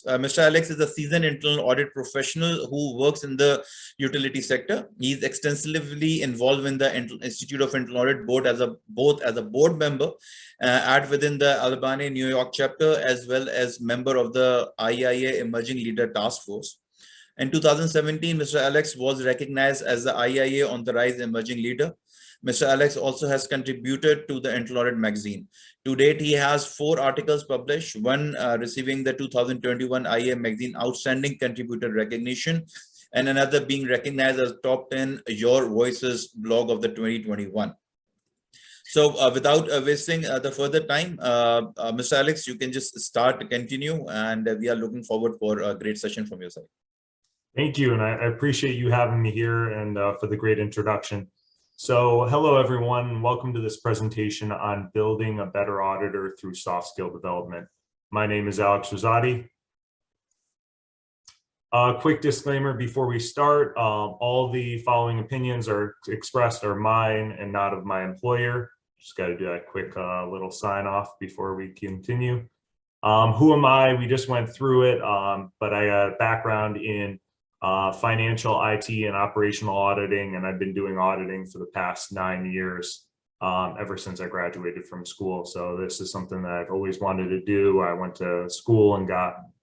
Mr. Alex is a seasoned internal audit professional who works in the utility sector. He is extensively involved in the Institute of Internal Audit Board both as a board member within the Albany New York chapter, as well as member of the IIA Emerging Leaders Taskforce. In 2017, Mr. Alex was recognized as the IIA on the Rise Emerging Leader. Mr. Alex also has contributed to the Internal Audit Magazine. To date, he has 4 articles published, one receiving the 2021 IIA Magazine Outstanding Contributor Recognition, and another being recognized as top 10 Your Voices blog of the 2021. So without wasting the further time, Mr. Alex, you can just start to continue, and we are looking forward for a great session from your side. Thank you, and I appreciate you having me here and for the great introduction. So hello, everyone. Welcome to this presentation on building a better auditor through soft skill development. My name is Alex Rusate. A quick disclaimer before we start, all the following opinions are expressed are mine and not of my employer. Just got to do that quick little sign off before we continue. Who am I? We just went through it, but I got a background in financial, IT, and operational auditing, and I've been doing auditing for the past 9 years, ever since I graduated from school. So this is something that I've always wanted to do. I went to school and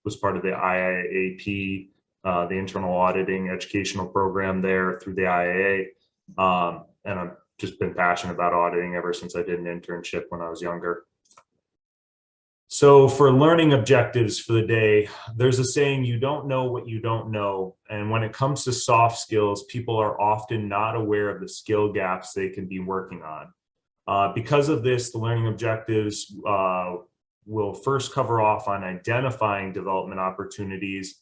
was part of the IIAP, the internal auditing educational program there through the IIA, and I've just been passionate about auditing ever since I did an internship when I was younger. So for learning objectives for the day, there's a saying, you don't know what you don't know. And when it comes to soft skills, people are often not aware of the skill gaps they can be working on. Because of this, the learning objectives will first cover off on identifying development opportunities.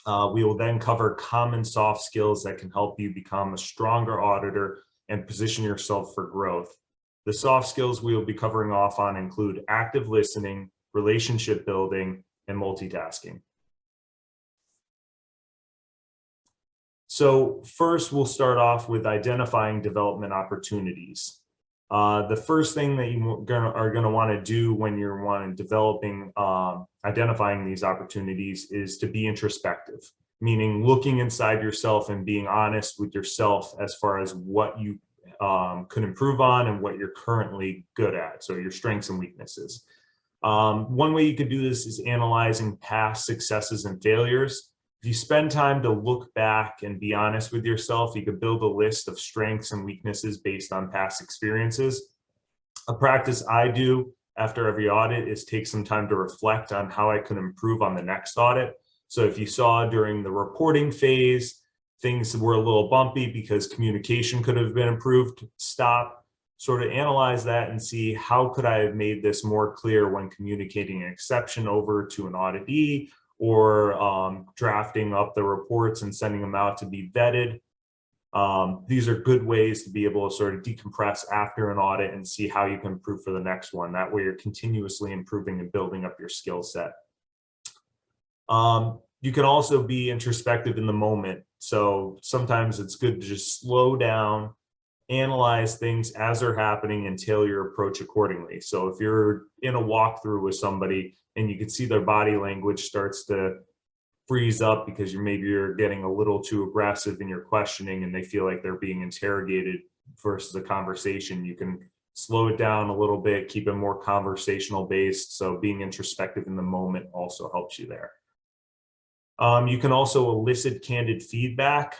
We will then cover common soft skills that can help you become a stronger auditor and position yourself for growth. The soft skills we will be covering off on include active listening, relationship building, and multitasking. So first, we'll start off with identifying development opportunities. The first thing that you are going to want to do when you're developing, identifying these opportunities is to be introspective, meaning looking inside yourself and being honest with yourself as far as what you could improve on and what you're currently good at, so your strengths and weaknesses. One way you could do this is analyzing past successes and failures. If you spend time to look back and be honest with yourself, you could build a list of strengths and weaknesses based on past experiences. A practice I do after every audit is take some time to reflect on how I could improve on the next audit. So if you saw during the reporting phase, things were a little bumpy because communication could have been improved, stop, sort of analyze that and see how could I have made this more clear when communicating an exception over to an auditee or drafting up the reports and sending them out to be vetted. These are good ways to be able to sort of decompress after an audit and see how you can improve for the next one. That way you're continuously improving and building up your skill set. You can also be introspective in the moment. So sometimes it's good to just slow down, analyze things as they're happening, and tailor your approach accordingly. So if you're in a walkthrough with somebody and you can see their body language starts to freeze up because you're getting a little too aggressive in your questioning and they feel like they're being interrogated versus a conversation, you can slow it down a little bit, keep it more conversational based. So being introspective in the moment also helps you there. You can also elicit candid feedback.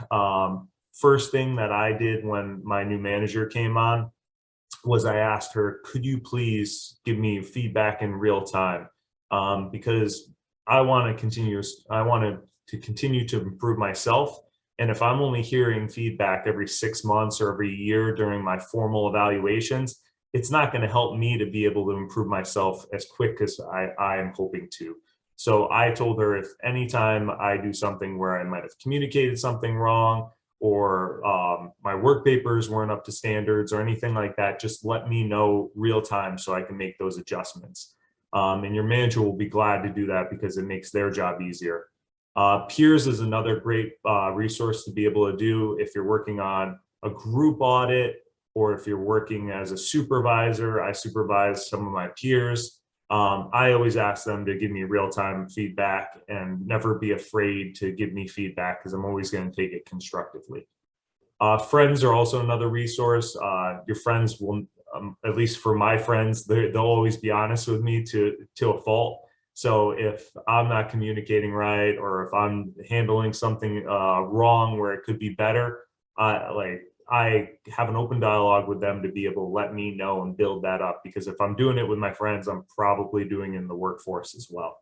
First thing that I did when my new manager came on was I asked her, could you please give me feedback in real time? Because I want to continue to improve myself. And if I'm only hearing feedback every 6 months or every year during my formal evaluations, it's not going to help me to be able to improve myself as quick as I am hoping to. So I told her, if anytime I do something where I might have communicated something wrong, or my work papers weren't up to standards or anything like that, just let me know real time so I can make those adjustments. And your manager will be glad to do that because it makes their job easier. Peers is another great resource to be able to do if you're working on a group audit, or if you're working as a supervisor. I supervise some of my peers. I always ask them to give me real-time feedback and never be afraid to give me feedback because I'm always going to take it constructively. Friends are also another resource. Your friends will, at least for my friends, they'll always be honest with me to a fault. So if I'm not communicating right, or if I'm handling something wrong where it could be better, I have an open dialogue with them to be able to let me know and build that up, because if I'm doing it with my friends, I'm probably doing it in the workforce as well.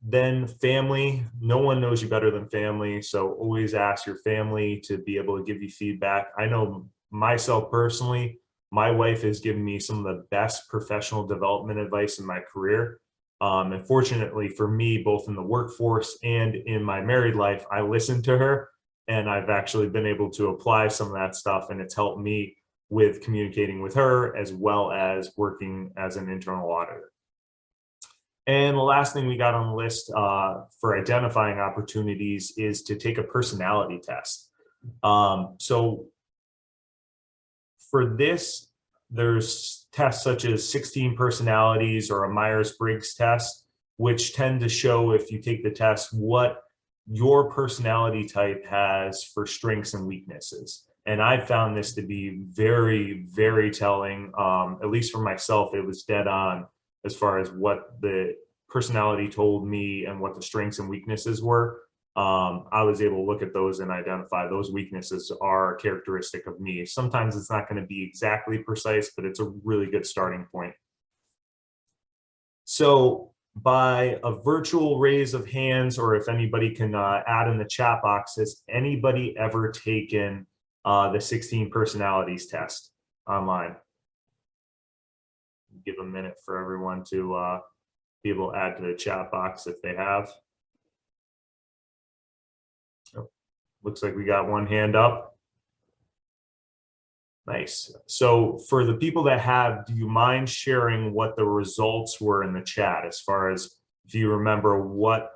Then family, no one knows you better than family. So always ask your family to be able to give you feedback. I know myself personally, my wife has given me some of the best professional development advice in my career. And fortunately for me, both in the workforce and in my married life, I listened to her, and I've actually been able to apply some of that stuff, and it's helped me with communicating with her as well as working as an internal auditor. And the last thing we got on the list for identifying opportunities is to take a personality test. So for this, there's tests such as 16 personalities or a Myers-Briggs test, which tend to show, if you take the test, what your personality type has for strengths and weaknesses. And I found this to be very, very telling. At least for myself, it was dead on as far as what the personality told me and what the strengths and weaknesses were. I was able to look at those and identify those weaknesses are characteristic of me. Sometimes it's not going to be exactly precise, but it's a really good starting point. So by a virtual raise of hands, or if anybody can add in the chat box, has anybody ever taken the 16 personalities test online? Give a minute for everyone to be able to add to the chat box if they have. Oh, looks like we got one hand up. Nice. So for the people that have, do you mind sharing what the results were in the chat, as far as if you remember what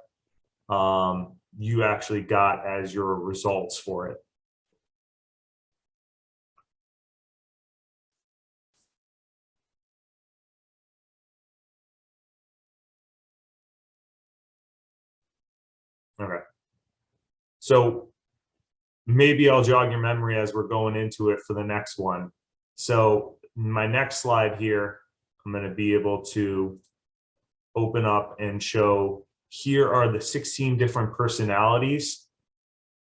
you actually got as your results for it? Okay. So maybe I'll jog your memory as we're going into it for the next one. So my next slide here, I'm going to be able to open up and show, here are the 16 different personalities.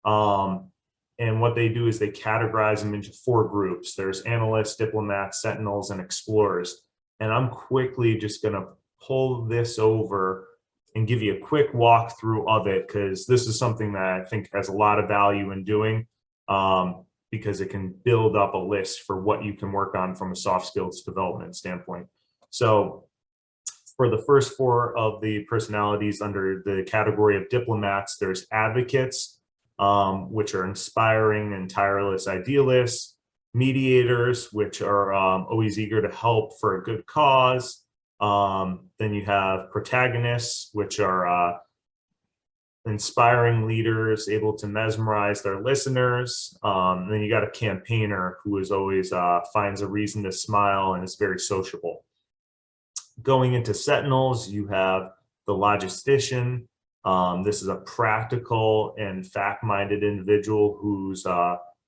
And what they do is they categorize them into 4 groups. There's analysts, diplomats, sentinels, and explorers. And I'm quickly just going to pull this over and give you a quick walkthrough of it, because this is something that I think has a lot of value in doing, because it can build up a list for what you can work on from a soft skills development standpoint. So for the first 4 of the personalities under the category of diplomats, there's advocates, which are inspiring and tireless idealists, mediators, which are always eager to help for a good cause. Then you have protagonists, which are inspiring leaders, able to mesmerize their listeners. Then you got a campaigner, who is always finds a reason to smile and is very sociable. Going into sentinels, you have the logistician. This is a practical and fact-minded individual whose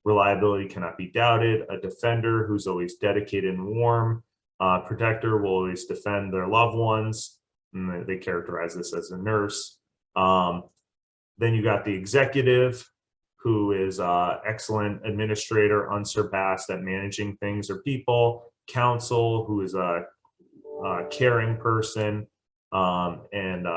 reliability cannot be doubted, a defender who's always dedicated and warm. Protector will always defend their loved ones, and they characterize this as a nurse. Then you got the executive, who is excellent administrator, unsurpassed at managing things or people. Counsel, who is a caring person, and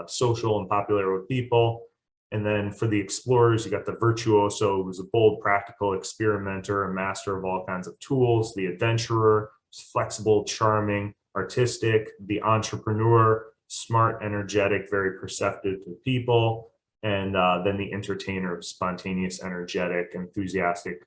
social and popular with people. And then for the explorers, you got the virtuoso, who's a bold, practical experimenter and master of all kinds of tools. The adventurer, flexible, charming, artistic. The entrepreneur, smart, energetic, very perceptive to people. And then the entertainer, spontaneous, energetic, enthusiastic,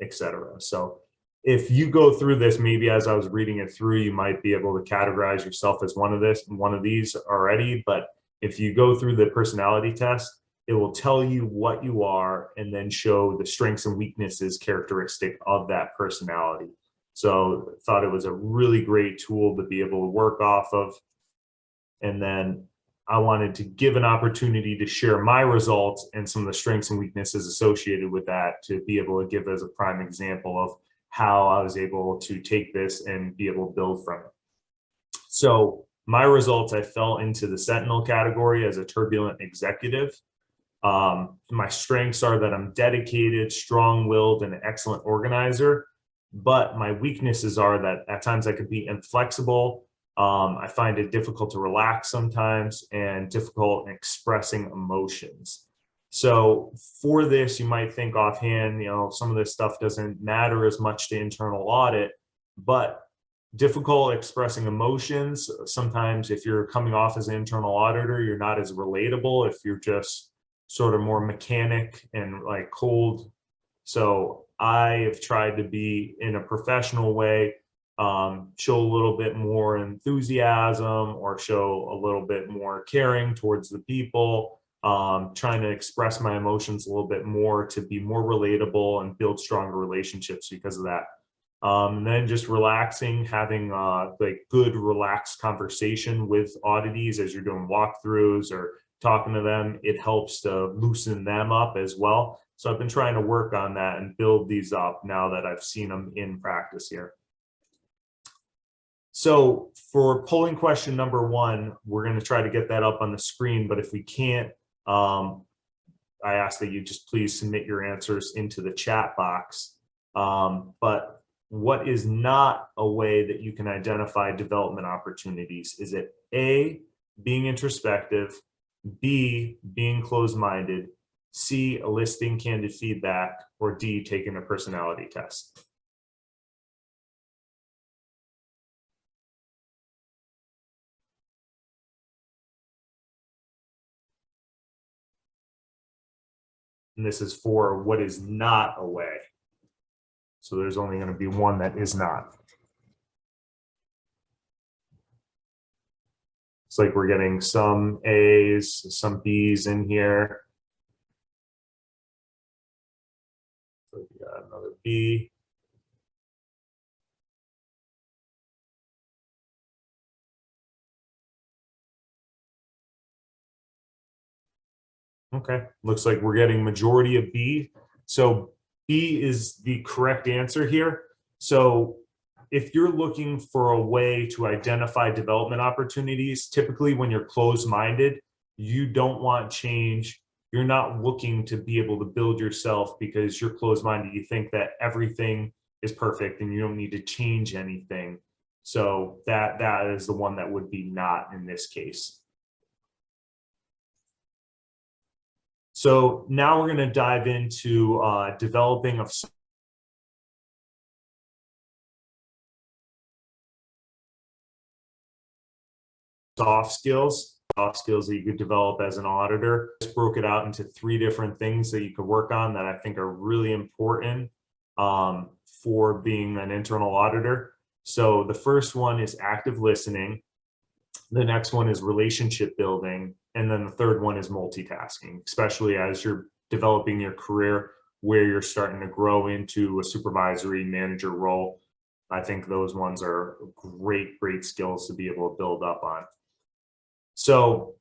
etc. So if you go through this, maybe as I was reading it through, you might be able to categorize yourself as one of these already. But if you go through the personality test, it will tell you what you are and then show the strengths and weaknesses characteristic of that personality. So thought it was a really great tool to be able to work off of. And then I wanted to give an opportunity to share my results and some of the strengths and weaknesses associated with that, to be able to give as a prime example of how I was able to take this and be able to build from it. So my results, I fell into the Sentinel category as a turbulent executive. My strengths are that I'm dedicated, strong-willed, and an excellent organizer. But my weaknesses are that at times I could be inflexible. I find it difficult to relax sometimes, and difficult in expressing emotions. So for this, you might think offhand, some of this stuff doesn't matter as much to internal audit, but difficult expressing emotions. Sometimes if you're coming off as an internal auditor, you're not as relatable if you're just sort of more mechanic and like cold. So I have tried to be in a professional way, show a little bit more enthusiasm, or show a little bit more caring towards the people, trying to express my emotions a little bit more to be more relatable and build stronger relationships because of that. And then just relaxing, having like good relaxed conversation with auditees as you're doing walkthroughs or talking to them. It helps to loosen them up as well. So I've been trying to work on that and build these up now that I've seen them in practice here. So for polling question number 1, we're going to try to get that up on the screen, but if we can't, I ask that you just please submit your answers into the chat box. But what is not a way that you can identify development opportunities? Is it A, being introspective, B, being closed-minded, C, eliciting candid feedback, or D, taking a personality test? And this is for what is not a way. So there's only going to be one that is not. It's like we're getting some A's, some B's in here. So we got another B. Okay, looks like we're getting majority of B. So B is the correct answer here. So if you're looking for a way to identify development opportunities, typically when you're closed-minded, you don't want change. You're not looking to be able to build yourself because you're closed-minded. You think that everything is perfect and you don't need to change anything. So that is the one that would be not in this case. So now we're going to dive into developing of soft skills that you could develop as an auditor. Just broke it out into 3 different things that you could work on that I think are really important for being an internal auditor. So the first one is active listening. The next one is relationship building. And then the third one is multitasking, especially as you're developing your career where you're starting to grow into a supervisory manager role. I think those ones are great skills to be able to build up on. So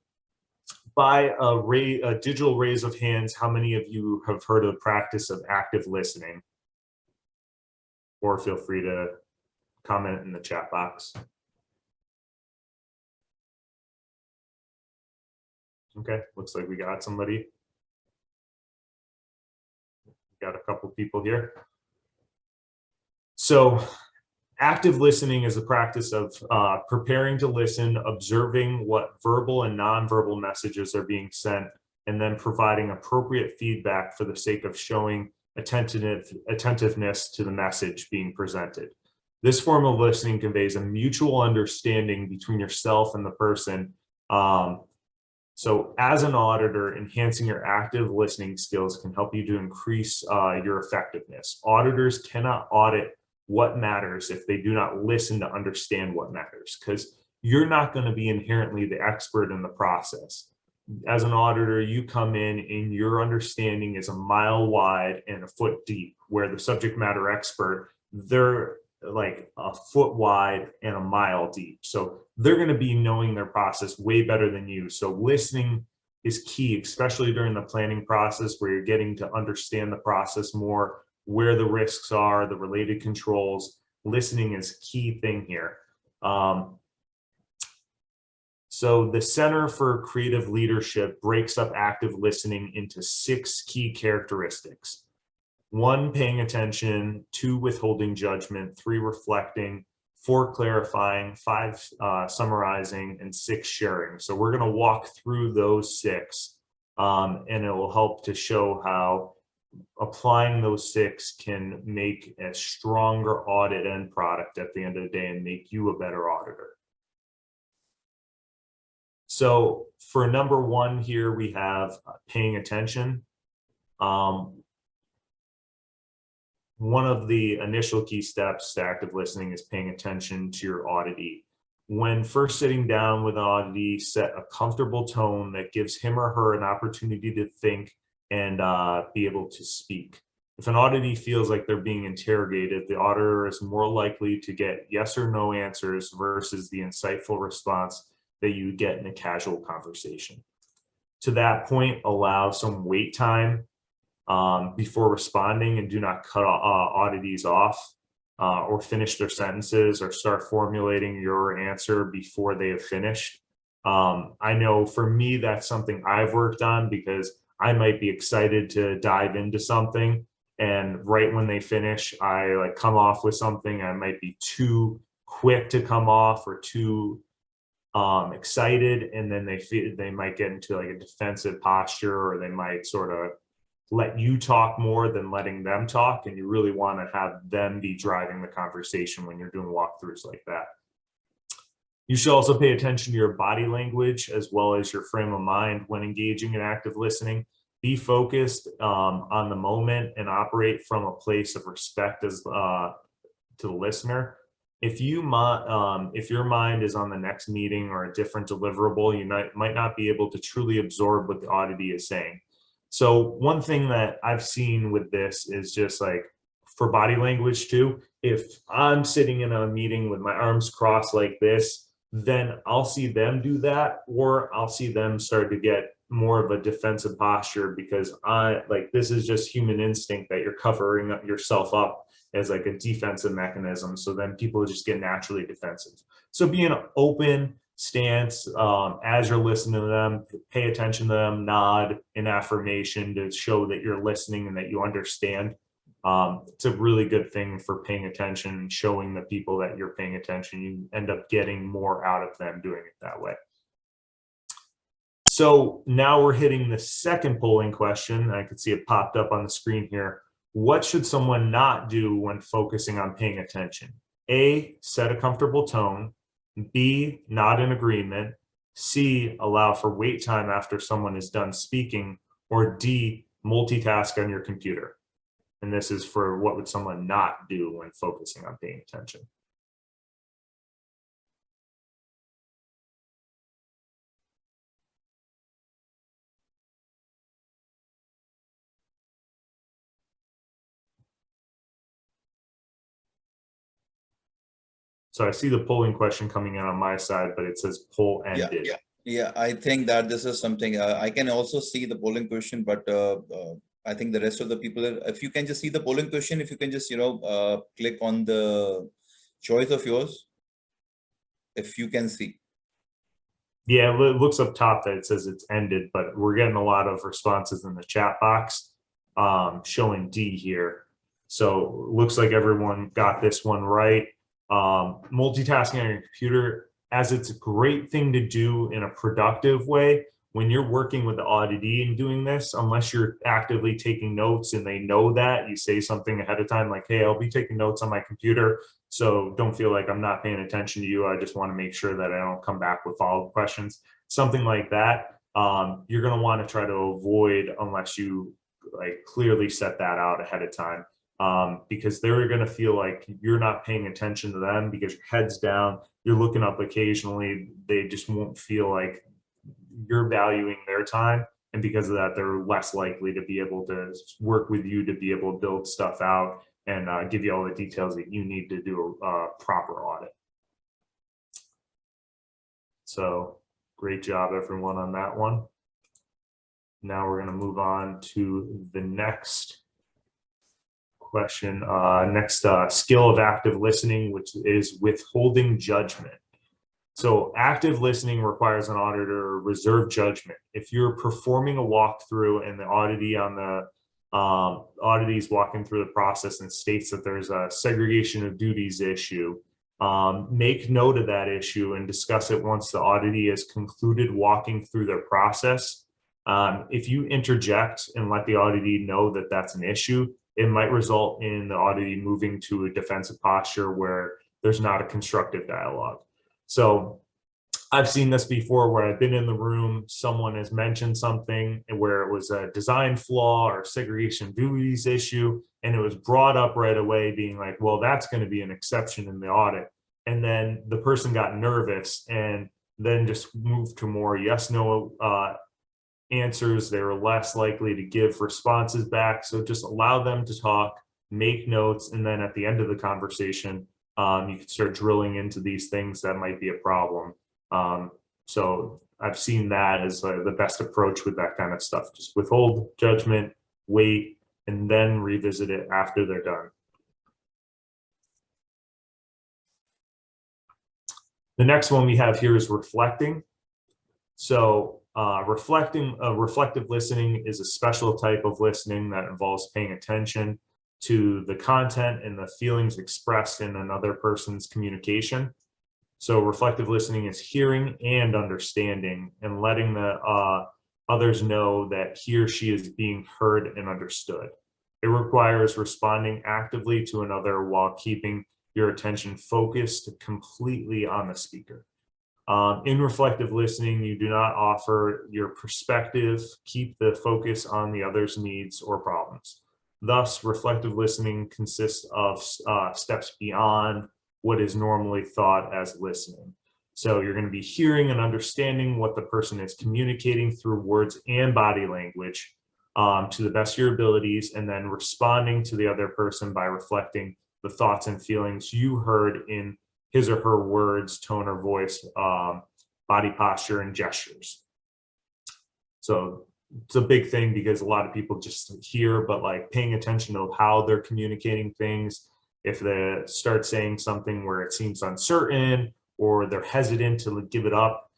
by a digital raise of hands, how many of you have heard of the practice of active listening? Or feel free to comment in the chat box. Okay, looks like we got somebody. Got a couple people here. So active listening is a practice of preparing to listen, observing what verbal and nonverbal messages are being sent, and then providing appropriate feedback for the sake of showing attentiveness to the message being presented. This form of listening conveys a mutual understanding between yourself and the person. So as an auditor, enhancing your active listening skills can help you to increase your effectiveness. Auditors cannot audit what matters if they do not listen to understand what matters, because you're not going to be inherently the expert in the process. As an auditor, you come in and your understanding is a mile wide and a foot deep, where the subject matter expert, they're like a foot wide and a mile deep. So they're going to be knowing their process way better than you. So listening is key, especially during the planning process where you're getting to understand the process more, where the risks are, the related controls. Listening is a key thing here. So the Center for Creative Leadership breaks up active listening into 6 key characteristics. 1, paying attention, 2, withholding judgment, 3, reflecting, 4, clarifying, 5, summarizing, and 6, sharing. So we're going to walk through those 6, and it will help to show how applying those 6 can make a stronger audit end product at the end of the day and make you a better auditor. So for number 1 here, we have paying attention. One of the initial key steps to active listening is paying attention to your auditee. When first sitting down with an auditee, set a comfortable tone that gives him or her an opportunity to think and be able to speak. If an auditee feels like they're being interrogated, the auditor is more likely to get yes or no answers versus the insightful response that you get in a casual conversation. To that point, allow some wait time before responding, and do not cut auditees off or finish their sentences or start formulating your answer before they have finished. I know for me, that's something I've worked on, because I might be excited to dive into something, and right when they finish, I like come off with something. I might be too quick to come off or too excited, and then they might get into like a defensive posture, or they might sort of let you talk more than letting them talk. And you really want to have them be driving the conversation when you're doing walkthroughs like that. You should also pay attention to your body language as well as your frame of mind when engaging in active listening. Be focused on the moment and operate from a place of respect as to the listener. If your mind is on the next meeting or a different deliverable, you might not be able to truly absorb what the auditee is saying. So one thing that I've seen with this is just like for body language too, if I'm sitting in a meeting with my arms crossed like this, then I'll see them do that, or I'll see them start to get more of a defensive posture, because this is just human instinct that you're covering yourself up as like a defensive mechanism. So then people just get naturally defensive. So be an open stance as you're listening to them, pay attention to them, nod in affirmation to show that you're listening and that you understand. It's a really good thing for paying attention and showing the people that you're paying attention. You end up getting more out of them doing it that way. So now we're hitting the second polling question. I can see it popped up on the screen here. What should someone not do when focusing on paying attention? A, set a comfortable tone. B, nod in agreement. C, allow for wait time after someone is done speaking. Or D, multitask on your computer. And this is for what would someone not do when focusing on paying attention. So I see the polling question coming in on my side, but it says poll ended. Yeah, I think that this is something I can also see the polling question, but I think the rest of the people, if you can just see the polling question, if you can just, click on the choice of yours, if you can see. Yeah, it looks up top that it says it's ended, but we're getting a lot of responses in the chat box showing D here. So it looks like everyone got this one right. Multitasking on your computer, as it's a great thing to do in a productive way when you're working with the auditee and doing this, unless you're actively taking notes and they know that, you say something ahead of time like, hey, I'll be taking notes on my computer, so don't feel like I'm not paying attention to you. I just want to make sure that I don't come back with follow-up questions. Something like that, you're going to want to try to avoid unless you like clearly set that out ahead of time. Because they're going to feel like you're not paying attention to them because your head's down, you're looking up occasionally. They just won't feel like you're valuing their time. And because of that, they're less likely to be able to work with you to be able to build stuff out and give you all the details that you need to do a proper audit. So great job, everyone, on that one. Now we're going to move on to the next question. Next skill of active listening, which is withholding judgment. So active listening requires an auditor to reserve judgment. If you're performing a walkthrough and the auditee is walking through the process and states that there's a segregation of duties issue, make note of that issue and discuss it once the auditee has concluded walking through their process. If you interject and let the auditee know that that's an issue, it might result in the auditee moving to a defensive posture where there's not a constructive dialogue. So I've seen this before where I've been in the room, someone has mentioned something where it was a design flaw or segregation duties issue, and it was brought up right away being like, well, that's going to be an exception in the audit. And then the person got nervous and then just moved to more yes, no answers. They were less likely to give responses back. So just allow them to talk, make notes, and then at the end of the conversation, you can start drilling into these things that might be a problem. So I've seen that as the best approach with that kind of stuff. Just withhold judgment, wait, and then revisit it after they're done. The next one we have here is reflecting. So reflective listening is a special type of listening that involves paying attention to the content and the feelings expressed in another person's communication. So reflective listening is hearing and understanding and letting the others know that he or she is being heard and understood. It requires responding actively to another while keeping your attention focused completely on the speaker. In reflective listening, you do not offer your perspective, keep the focus on the other's needs or problems. Thus, reflective listening consists of steps beyond what is normally thought as listening. So you're going to be hearing and understanding what the person is communicating through words and body language to the best of your abilities, and then responding to the other person by reflecting the thoughts and feelings you heard in his or her words, tone or voice, body posture, and gestures. So it's a big thing because a lot of people just hear, but like paying attention to how they're communicating things. If they start saying something where it seems uncertain or they're hesitant to give it up,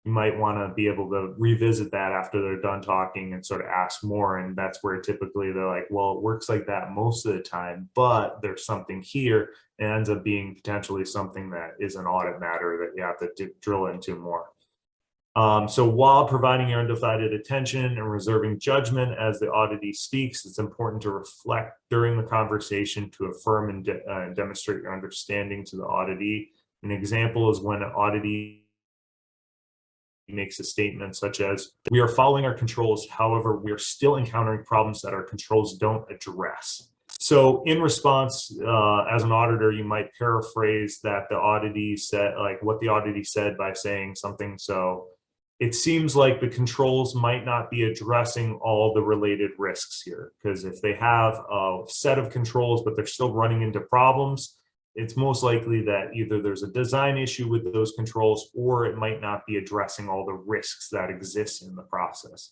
you might want to be able to revisit that after they're done talking and sort of ask more. And that's where typically they're like, well, it works like that most of the time, but there's something here, and it ends up being potentially something that is an audit matter that you have to drill into more. So while providing your undivided attention and reserving judgment as the auditee speaks, it's important to reflect during the conversation to affirm and demonstrate your understanding to the auditee. An example is when an auditee makes a statement such as, we are following our controls, however, we are still encountering problems that our controls don't address. So in response, as an auditor, you might paraphrase that the auditee said, like what the auditee said by saying something. So it seems like the controls might not be addressing all the related risks here, because if they have a set of controls, but they're still running into problems, it's most likely that either there's a design issue with those controls, or it might not be addressing all the risks that exist in the process.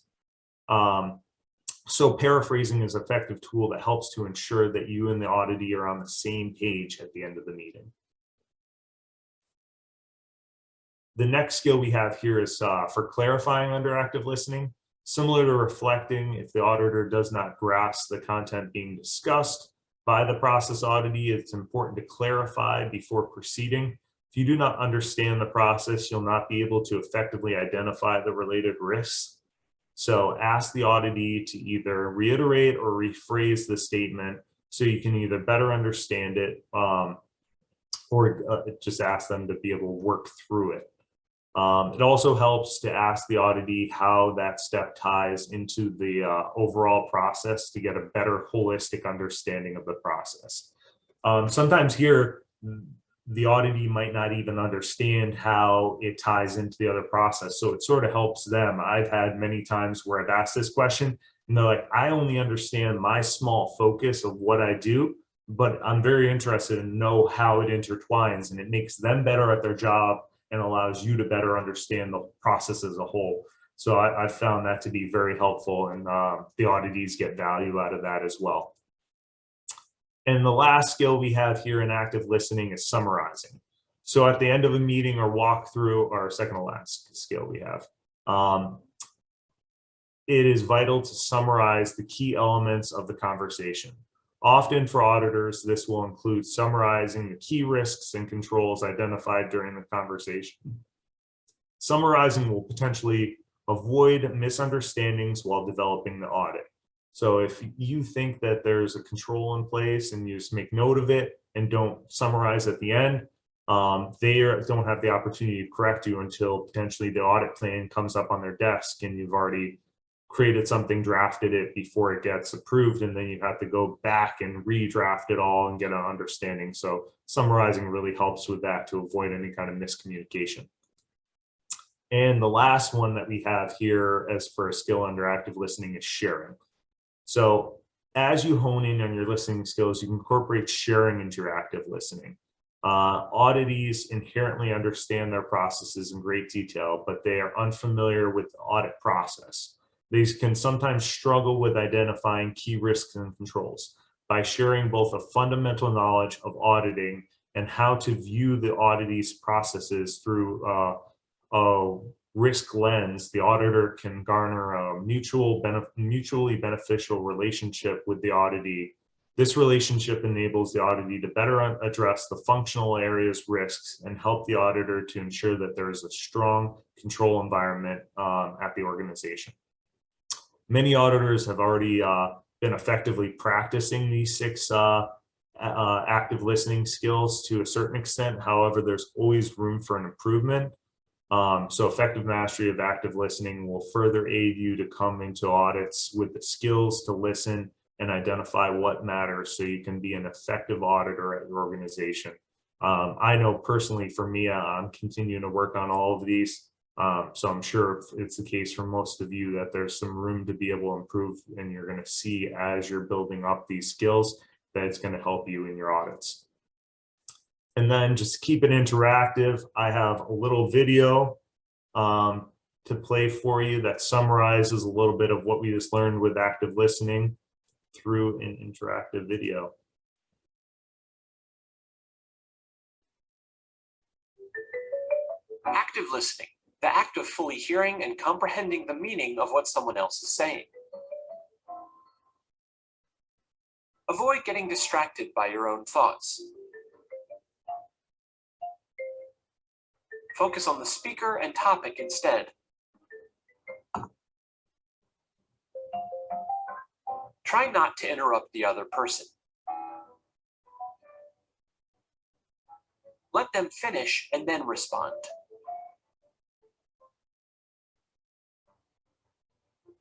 So paraphrasing is an effective tool that helps to ensure that you and the auditee are on the same page at the end of the meeting. The next skill we have here is for clarifying under active listening. Similar to reflecting, if the auditor does not grasp the content being discussed by the process auditee, it's important to clarify before proceeding. If you do not understand the process, you'll not be able to effectively identify the related risks. So ask the auditee to either reiterate or rephrase the statement so you can either better understand it or just ask them to be able to work through it. It also helps to ask the auditee how that step ties into the overall process to get a better holistic understanding of the process. Sometimes here, the auditee might not even understand how it ties into the other process. So it sort of helps them. I've had many times where I've asked this question and they're like, I only understand my small focus of what I do, but I'm very interested in know how it intertwines, and it makes them better at their job and allows you to better understand the process as a whole. So I found that to be very helpful, and the auditees get value out of that as well. And the last skill we have here in active listening is summarizing. So at the end of a meeting or walkthrough, our second to last skill we have, it is vital to summarize the key elements of the conversation. Often for auditors, this will include summarizing the key risks and controls identified during the conversation. Summarizing will potentially avoid misunderstandings while developing the audit. So if you think that there's a control in place and you just make note of it and don't summarize at the end, they don't have the opportunity to correct you until potentially the audit plan comes up on their desk and you've already created something, drafted it before it gets approved, and then you have to go back and redraft it all and get an understanding. So summarizing really helps with that to avoid any kind of miscommunication. And the last one that we have here as for a skill under active listening is sharing. So as you hone in on your listening skills, you can incorporate sharing into your active listening. Auditees inherently understand their processes in great detail, but they are unfamiliar with the audit process. These can sometimes struggle with identifying key risks and controls. By sharing both a fundamental knowledge of auditing and how to view the auditee's processes through a risk lens, the auditor can garner a mutually beneficial relationship with the auditee. This relationship enables the auditee to better address the functional areas risks and help the auditor to ensure that there is a strong control environment at the organization. Many auditors have already been effectively practicing these 6 active listening skills to a certain extent. However, there's always room for an improvement. So effective mastery of active listening will further aid you to come into audits with the skills to listen and identify what matters so you can be an effective auditor at your organization. I know personally for me, I'm continuing to work on all of these. So I'm sure it's the case for most of you that there's some room to be able to improve, and you're going to see as you're building up these skills that it's going to help you in your audits. And then just keep it interactive. I have a little video to play for you that summarizes a little bit of what we just learned with active listening through an interactive video. Active listening, the act of fully hearing and comprehending the meaning of what someone else is saying. Avoid getting distracted by your own thoughts. Focus on the speaker and topic instead. Try not to interrupt the other person. Let them finish and then respond.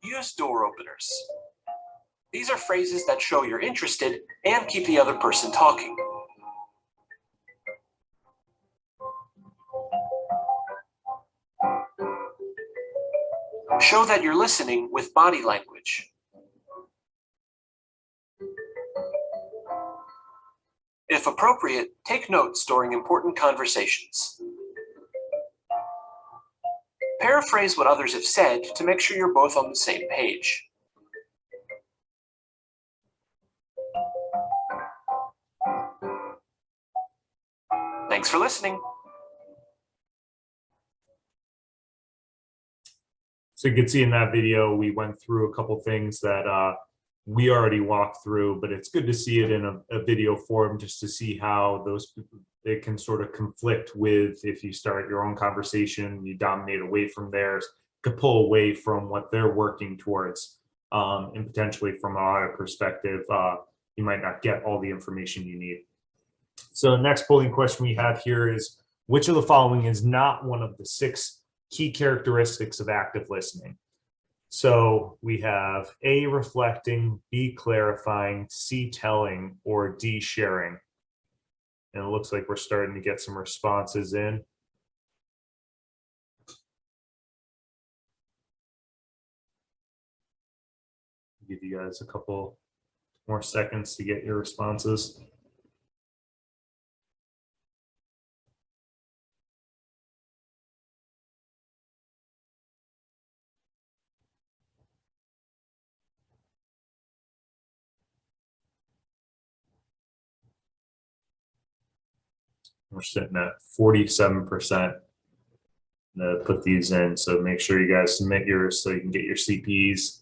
Use door openers. These are phrases that show you're interested and keep the other person talking. Show that you're listening with body language. If appropriate, take notes during important conversations. Paraphrase what others have said to make sure you're both on the same page. Thanks for listening. So you can see in that video, we went through a couple things that we already walked through, but it's good to see it in a video form just to see how it can sort of conflict with if you start your own conversation, you dominate away from theirs, could pull away from what they're working towards. And potentially from an audit perspective, you might not get all the information you need. So the next polling question we have here is, which of the following is not one of the 6 key characteristics of active listening? So we have A, reflecting, B, clarifying, C, telling, or D, sharing. And it looks like we're starting to get some responses in. Give you guys a couple more seconds to get your responses. We're sitting at 47% to put these in. So make sure you guys submit yours so you can get your CPs.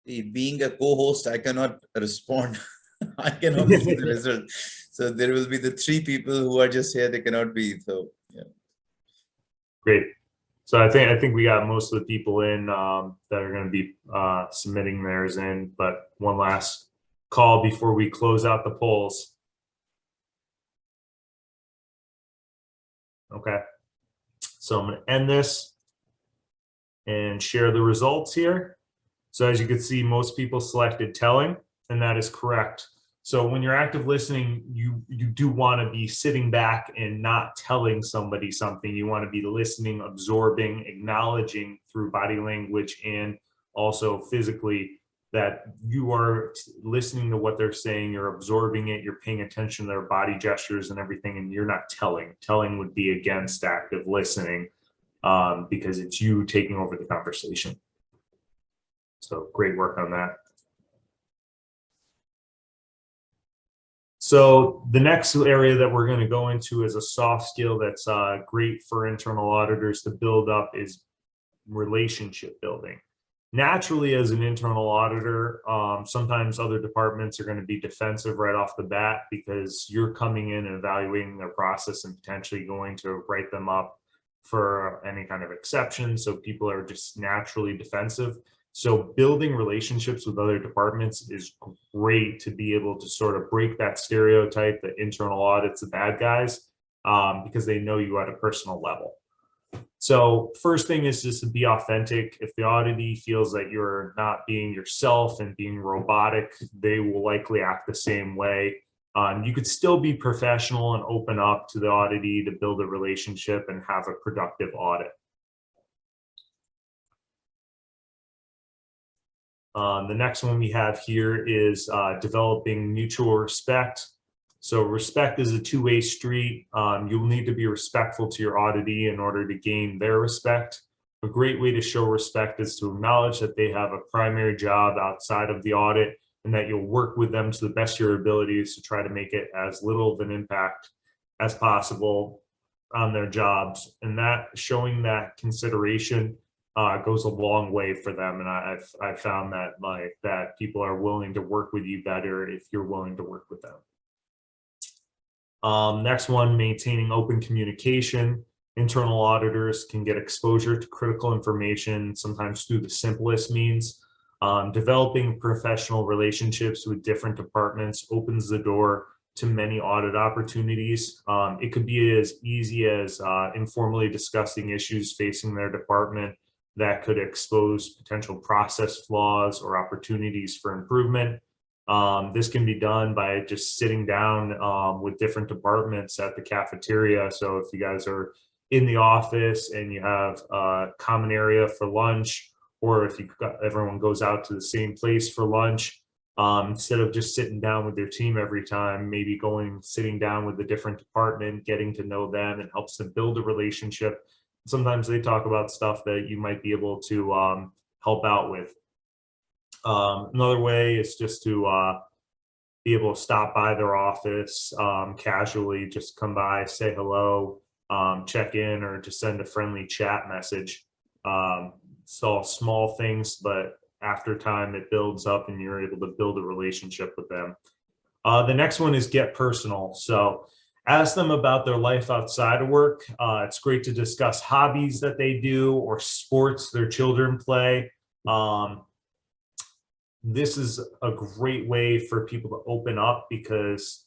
Being a co-host, I cannot respond. I can only see the result. So there will be the 3 people who are just here. They cannot be. So yeah. Great. So I think we got most of the people in that are going to be submitting theirs in. But one last call before we close out the polls. Okay. So I'm going to end this and share the results here. So as you can see, most people selected telling, and that is correct. So when you're active listening, you do want to be sitting back and not telling somebody something. You want to be listening, absorbing, acknowledging through body language and also physically that you are listening to what they're saying, you're absorbing it, you're paying attention to their body gestures and everything, and you're not telling. Telling would be against active listening because it's you taking over the conversation. So great work on that. So the next area that we're going to go into is a soft skill that's great for internal auditors to build up is relationship building. Naturally, as an internal auditor, sometimes other departments are going to be defensive right off the bat because you're coming in and evaluating their process and potentially going to write them up for any kind of exception. So people are just naturally defensive. So building relationships with other departments is great to be able to sort of break that stereotype that internal audit's the bad guys because they know you at a personal level. So first thing is just to be authentic. If the auditee feels that you're not being yourself and being robotic, they will likely act the same way. You could still be professional and open up to the auditee to build a relationship and have a productive audit. The next one we have here is developing mutual respect. So respect is a two-way street. You'll need to be respectful to your auditee in order to gain their respect. A great way to show respect is to acknowledge that they have a primary job outside of the audit and that you'll work with them to the best of your abilities to try to make it as little of an impact as possible on their jobs. And that showing that consideration goes a long way for them, and I've found that that people are willing to work with you better if you're willing to work with them. Next one, maintaining open communication. Internal auditors can get exposure to critical information sometimes through the simplest means. Developing professional relationships with different departments opens the door to many audit opportunities. It could be as easy as informally discussing issues facing their department that could expose potential process flaws or opportunities for improvement. This can be done by just sitting down with different departments at the cafeteria. So if you guys are in the office and you have a common area for lunch, or if everyone goes out to the same place for lunch, instead of just sitting down with your team every time, maybe sitting down with a different department, getting to know them, and helps to build a relationship. Sometimes they talk about stuff that you might be able to help out with. Another way is just to be able to stop by their office casually, just come by, say hello, check in, or just send a friendly chat message. So small things, but after time it builds up and you're able to build a relationship with them. The next one is get personal. So ask them about their life outside of work. It's great to discuss hobbies that they do or sports their children play. This is a great way for people to open up because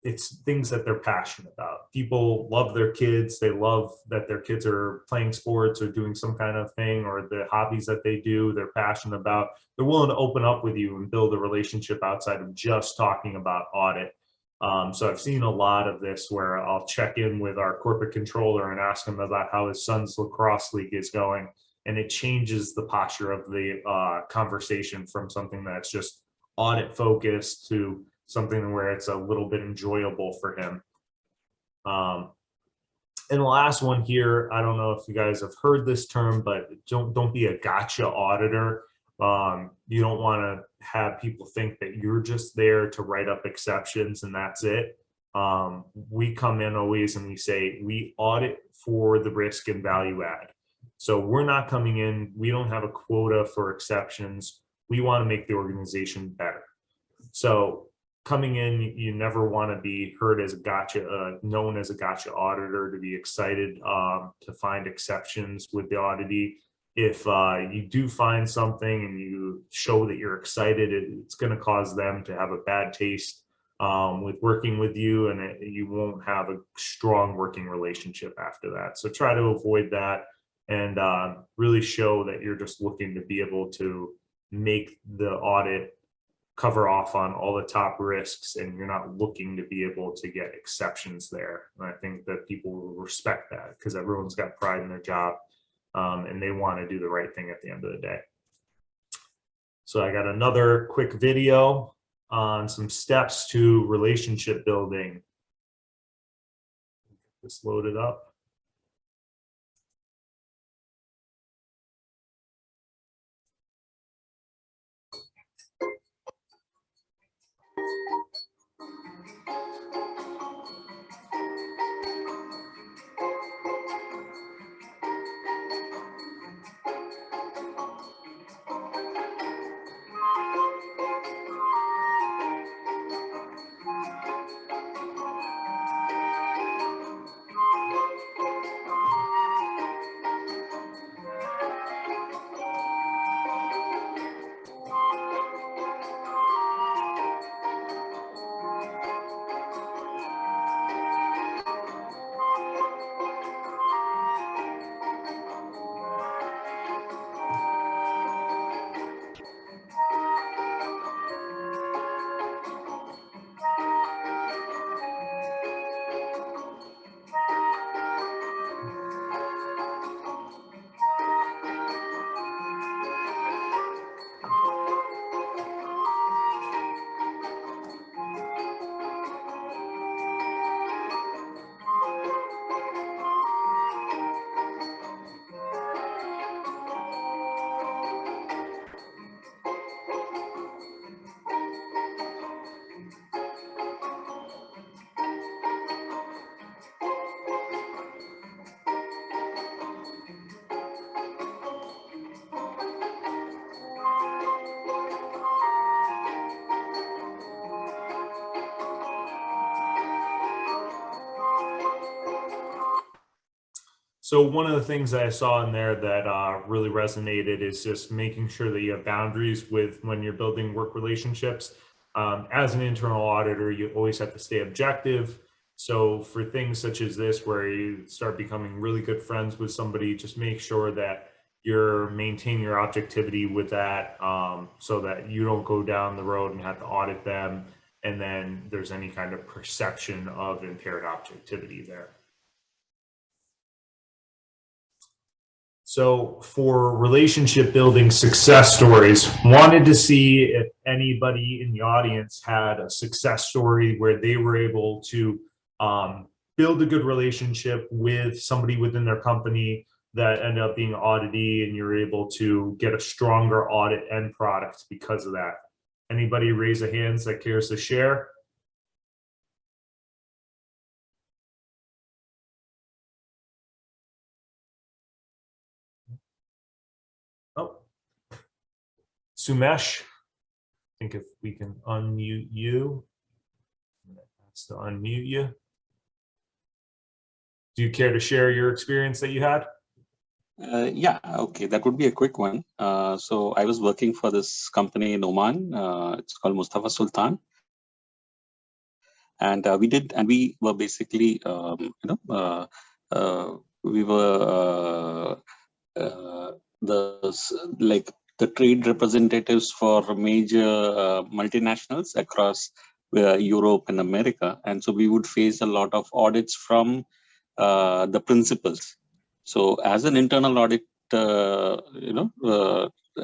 it's things that they're passionate about. People love their kids. They love that their kids are playing sports or doing some kind of thing, or the hobbies that they do, they're passionate about. They're willing to open up with you and build a relationship outside of just talking about audit. So I've seen a lot of this where I'll check in with our corporate controller and ask him about how his son's lacrosse league is going. And it changes the posture of the conversation from something that's just audit focused to something where it's a little bit enjoyable for him. And the last one here, I don't know if you guys have heard this term, but don't be a gotcha auditor. You don't want to have people think that you're just there to write up exceptions and that's it. We come in always and we say we audit for the risk and value add. So we're not coming in, we don't have a quota for exceptions. We want to make the organization better. So coming in, you never want to be heard as a gotcha, known as a gotcha auditor, to be excited to find exceptions with the auditee. If you do find something and you show that you're excited, it's going to cause them to have a bad taste with working with you, and you won't have a strong working relationship after that. So try to avoid that and really show that you're just looking to be able to make the audit cover off on all the top risks, and you're not looking to be able to get exceptions there. And I think that people will respect that because everyone's got pride in their job and they want to do the right thing at the end of the day. So I got another quick video on some steps to relationship building. Get this loaded up. So one of the things that I saw in there that really resonated is just making sure that you have boundaries with when you're building work relationships. As an internal auditor, you always have to stay objective. So for things such as this, where you start becoming really good friends with somebody, just make sure that you're maintaining your objectivity with that, so that you don't go down the road and have to audit them, and then there's any kind of perception of impaired objectivity there. So for relationship building success stories, wanted to see if anybody in the audience had a success story where they were able to build a good relationship with somebody within their company that ended up being auditee, and you're able to get a stronger audit end product because of that. Anybody raise a hand that cares to share? Oh, Sumesh, I think if we can unmute you, that's to unmute you. Do you care to share your experience that you had? Yeah, okay, that would be a quick one. So I was working for this company in Oman. It's called Mustafa Sultan. And we were basically, we were the trade representatives for major multinationals across Europe and America. And so we would face a lot of audits from the principals. So as an internal audit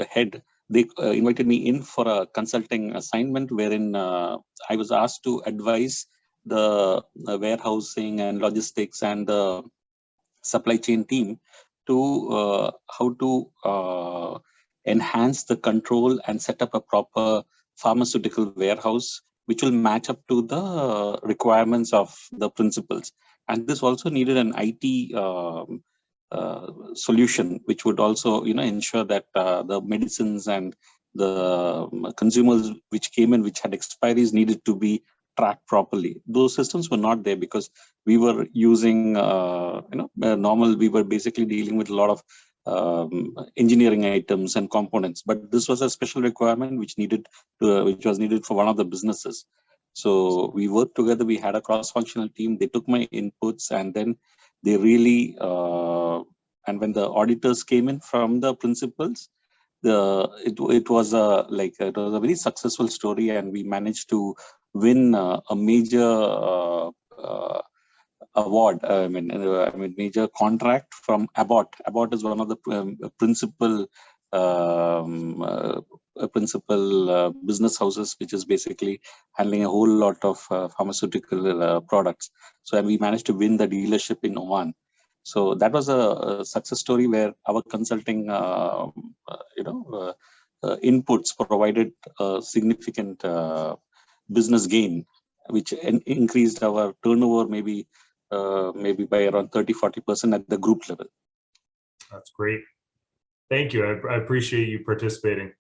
head, they invited me in for a consulting assignment wherein I was asked to advise the warehousing and logistics and the supply chain team to how to enhance the control and set up a proper pharmaceutical warehouse, which will match up to the requirements of the principals. And this also needed an IT solution, which would also, ensure that the medicines and the consumers which came in, which had expiries, needed to be tracked properly. Those systems were not there because we were using, normal. We were basically dealing with a lot of engineering items and components, but this was a special requirement which was needed for one of the businesses. So we worked together. We had a cross-functional team. They took my inputs, and then they really and when the auditors came in from the principals, it was a very successful story, and we managed to win a major award. Major contract from Abbott. Abbott is one of the principal business houses, which is basically handling a whole lot of pharmaceutical products. So, and we managed to win the dealership in Oman. So that was a success story where our consulting, inputs provided a significant business gain, which increased our turnover maybe by around 30-40% at the group level. That's great. Thank you. I appreciate you participating.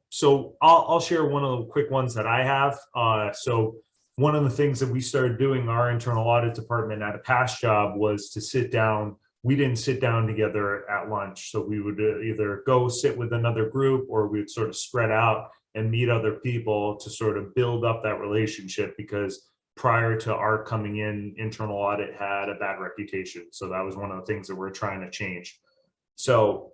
So I'll share one of the quick ones that I have. So one of the things that we started doing, our internal audit department at a past job, was to sit down. We didn't sit down together at lunch. So we would either go sit with another group, or we would sort of spread out and meet other people to sort of build up that relationship, because prior to our coming in, internal audit had a bad reputation. So that was one of the things that we're trying to change. So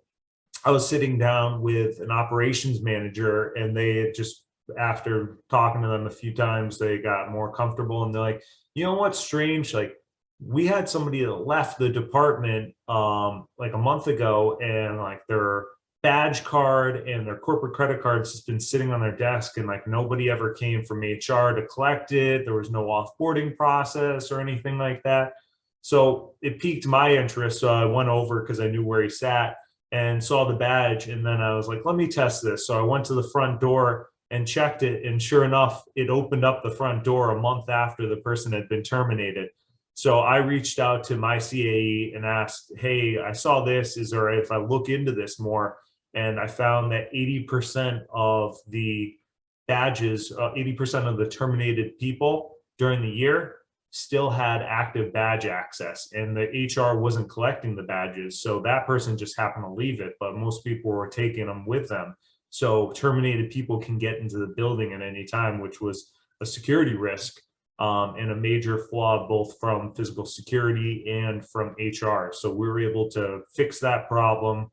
I was sitting down with an operations manager, and they had just, after talking to them a few times, they got more comfortable, and they're like, you know what's strange? Like, we had somebody that left the department like a month ago, and like their badge card and their corporate credit cards has been sitting on their desk, and like nobody ever came from HR to collect it. There was no offboarding process or anything like that. So it piqued my interest. So I went over, because I knew where he sat, and saw the badge. And then I was like, let me test this. So I went to the front door and checked it. And sure enough, it opened up the front door a month after the person had been terminated. So I reached out to my CAE and asked, hey, I saw this. Is there, if I look into this more? And I found that 80% of the badges, 80% of the terminated people during the year still had active badge access, and the HR wasn't collecting the badges. So that person just happened to leave it, but most people were taking them with them. So terminated people can get into the building at any time, which was a security risk and a major flaw, both from physical security and from HR. So we were able to fix that problem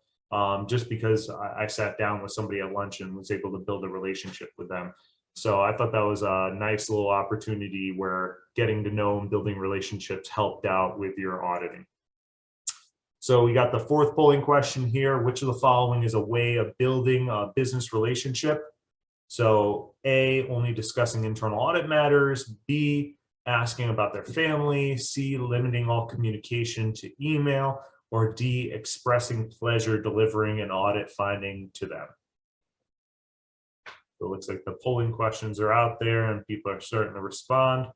just because I sat down with somebody at lunch and was able to build a relationship with them. So I thought that was a nice little opportunity where getting to know and building relationships helped out with your auditing. So we got the fourth polling question here. Which of the following is a way of building a business relationship? So A, only discussing internal audit matters. B, asking about their family. C, limiting all communication to email. Or D, expressing pleasure delivering an audit finding to them. So it looks like the polling questions are out there and people are starting to respond.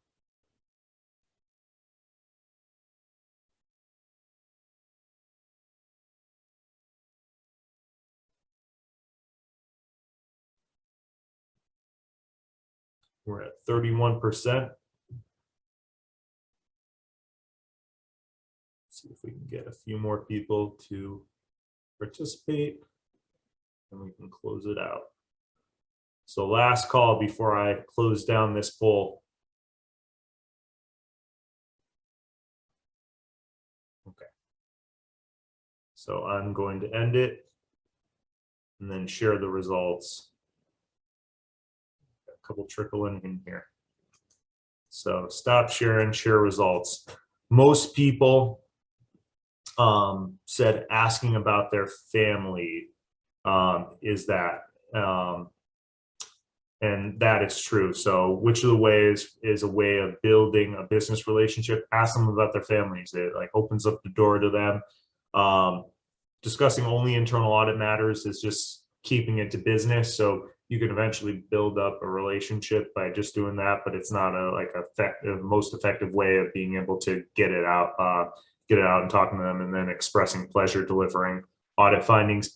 We're at 31%. See if we can get a few more people to participate, and we can close it out. So last call before I close down this poll. Okay. So I'm going to end it and then share the results. A couple trickling in here. So stop sharing, share results. Most people said asking about their family is that. And that is true. So which of the ways is a way of building a business relationship? Ask them about their families. It like opens up the door to them. Discussing only internal audit matters is just keeping it to business. So you can eventually build up a relationship by just doing that, but it's not a most effective way of being able to get it out and talking to them, and then expressing pleasure delivering audit findings.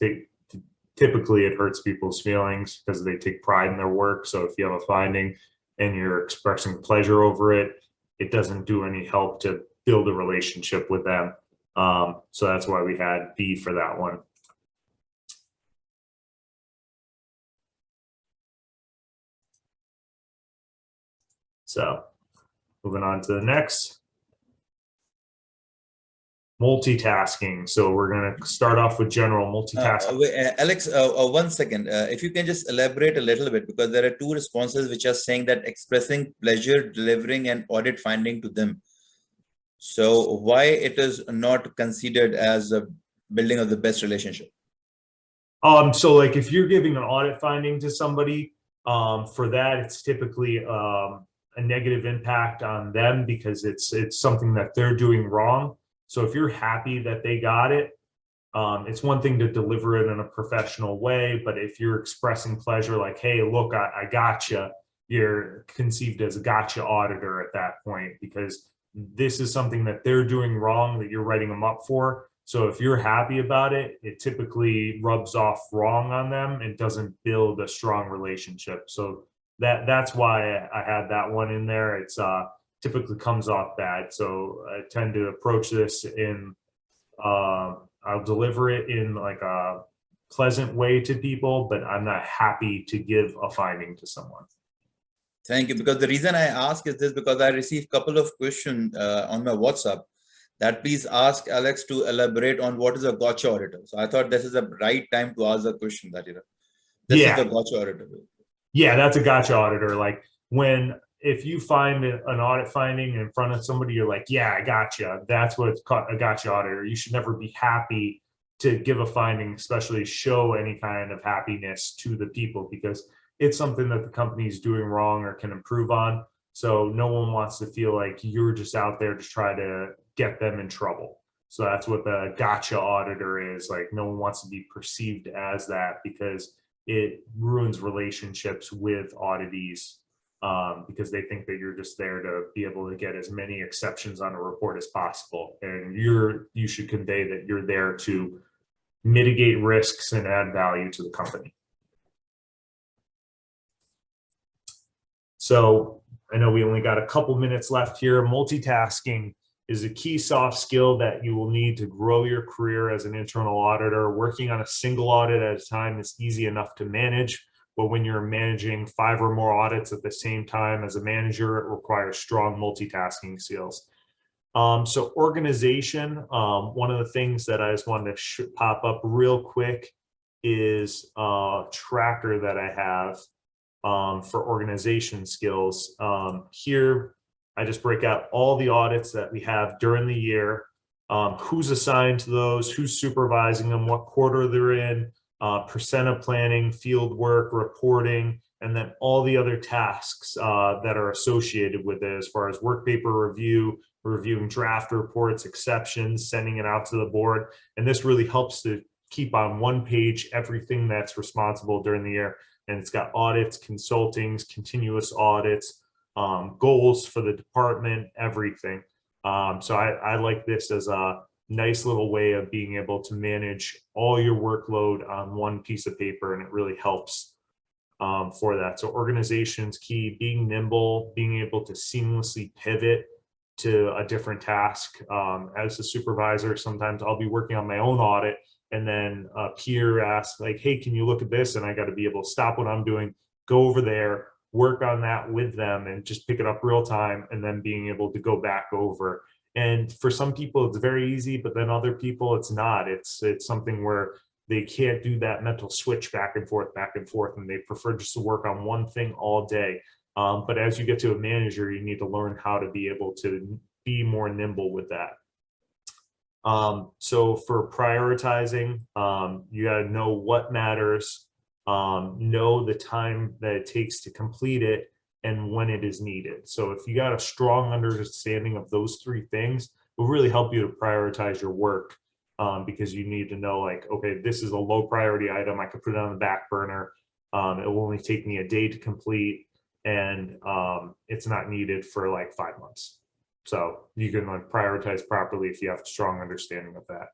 Typically it hurts people's feelings because they take pride in their work. So if you have a finding and you're expressing pleasure over it, it doesn't do any help to build a relationship with them. So that's why we had B for that one. So moving on to the next. Multitasking. So we're going to start off with general multitasking. Alex, 1 second. If you can just elaborate a little bit, because there are two responses which are saying that expressing pleasure, delivering an audit finding to them. So why it is not considered as a building of the best relationship? So like if you're giving an audit finding to somebody, for that, it's typically a negative impact on them because it's something that they're doing wrong. So if you're happy that they got it, it's one thing to deliver it in a professional way, but if you're expressing pleasure, like, hey, look, I gotcha, you're conceived as a gotcha auditor at that point, because this is something that they're doing wrong that you're writing them up for. So if you're happy about it, it typically rubs off wrong on them and doesn't build a strong relationship. So that's why I had that one in there. It's typically comes off bad. So I tend to approach this in, I'll deliver it in like a pleasant way to people, but I'm not happy to give a finding to someone. Thank you. Because the reason I ask is this, because I received a couple of questions on my WhatsApp that please ask Alex to elaborate on what is a gotcha auditor. So I thought this is the right time to ask the question that, this is the gotcha auditor. Yeah, that's a gotcha auditor. Like if you find an audit finding in front of somebody, you're like, yeah, I gotcha. That's what it's called, a gotcha auditor. You should never be happy to give a finding, especially show any kind of happiness to the people, because it's something that the company is doing wrong or can improve on. So no one wants to feel like you're just out there to try to get them in trouble. So that's what the gotcha auditor is. Like, no one wants to be perceived as that, because it ruins relationships with auditees, because they think that you're just there to be able to get as many exceptions on a report as possible. And you should convey that you're there to mitigate risks and add value to the company. So I know we only got a couple minutes left here. Multitasking is a key soft skill that you will need to grow your career as an internal auditor. Working on a single audit at a time is easy enough to manage, but when you're managing 5 or more audits at the same time as a manager, it requires strong multitasking skills. So organization, one of the things that I just wanted to pop up real quick is a tracker that I have for organization skills. Here, I just break out all the audits that we have during the year, who's assigned to those, who's supervising them, what quarter they're in, percent of planning, field work, reporting, and then all the other tasks that are associated with it, as far as work paper review, reviewing draft reports, exceptions, sending it out to the board. And this really helps to keep on one page everything that's responsible during the year. And it's got audits, consultings, continuous audits, goals for the department, everything. So I like this as a nice little way of being able to manage all your workload on one piece of paper, and it really helps for that. So organization's key, being nimble, being able to seamlessly pivot to a different task. As a supervisor, sometimes I'll be working on my own audit, and then a peer asks like, hey, can you look at this? And I got to be able to stop what I'm doing, go over there, work on that with them, and just pick it up real time, and then being able to go back over. And for some people it's very easy, but then other people it's not. It's something where they can't do that mental switch back and forth, and they prefer just to work on one thing all day. But as you get to a manager, you need to learn how to be able to be more nimble with that. So for prioritizing, you got to know what matters, know the time that it takes to complete it, and when it is needed. So if you got a strong understanding of those three things, it will really help you to prioritize your work, because you need to know, like, okay, this is a low priority item. I could put it on the back burner. It will only take me a day to complete, and it's not needed for like 5 months. So you can like prioritize properly if you have a strong understanding of that.